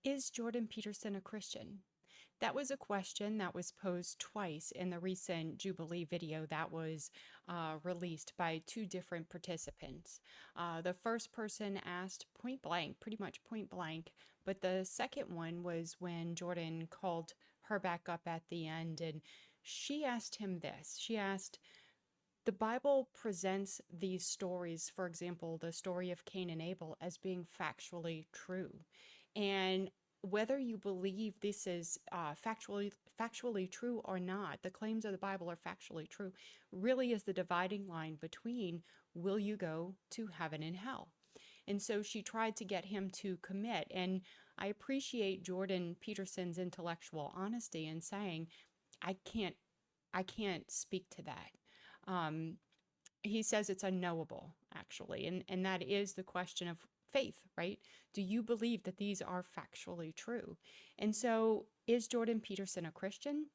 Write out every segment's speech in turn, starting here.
Is Jordan Peterson a Christian? That was a question that was posed twice in the recent Jubilee video that was released by two different participants. The first person asked point blank, pretty much point blank, but the second one was when Jordan called her back up at the end and she asked him this. She asked, the Bible presents these stories, for example, the story of Cain and Abel, as being factually true. And whether you believe this is factually true or not, the claims of the Bible are factually true, really is the dividing line between will you go to heaven and hell? And so she tried to get him to commit. And I appreciate Jordan Peterson's intellectual honesty in saying, I can't I can't speak to that. Um, he says it's unknowable, actually. And that is the question of faith, right? Do you believe that these are factually true? And so, is Jordan Peterson a Christian?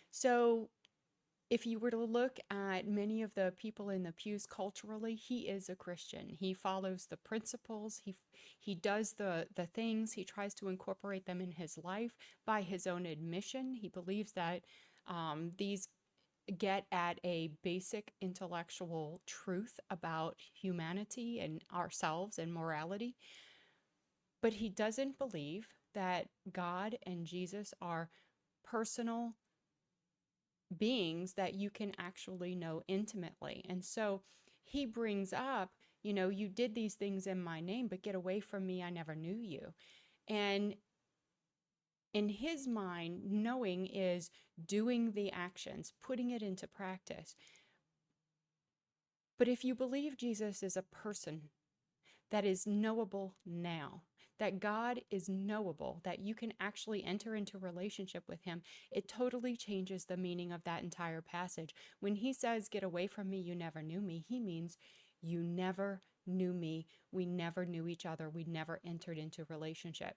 So, if you were to look at many of the people in the pews culturally, he is a Christian. He follows the principles. He does the things. He tries to incorporate them in his life by his own admission. He believes that these get at a basic intellectual truth about humanity and ourselves and morality. But he doesn't believe that God and Jesus are personal beings that you can actually know intimately. And so he brings up, you did these things in my name, but get away from me. I never knew you. And in his mind, knowing is doing the actions, putting it into practice. But if you believe Jesus is a person that is knowable now, that God is knowable, that you can actually enter into relationship with him, it totally changes the meaning of that entire passage. When he says, get away from me, you never knew me, he means you never knew me. We never knew each other. We never entered into relationship.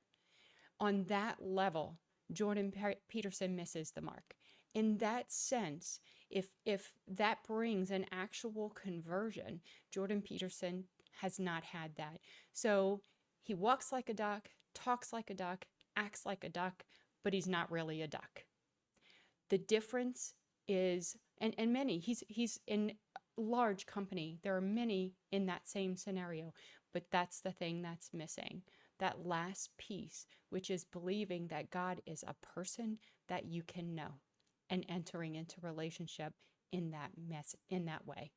On that level, Jordan Peterson misses the mark. In that sense, if that brings an actual conversion, Jordan Peterson has not had that. So he walks like a duck, talks like a duck, acts like a duck, but he's not really a duck. The difference is, and many, he's in large company. There are many in that same scenario, but that's the thing that's missing. That last piece, which is believing that God is a person that you can know and entering into relationship in that way.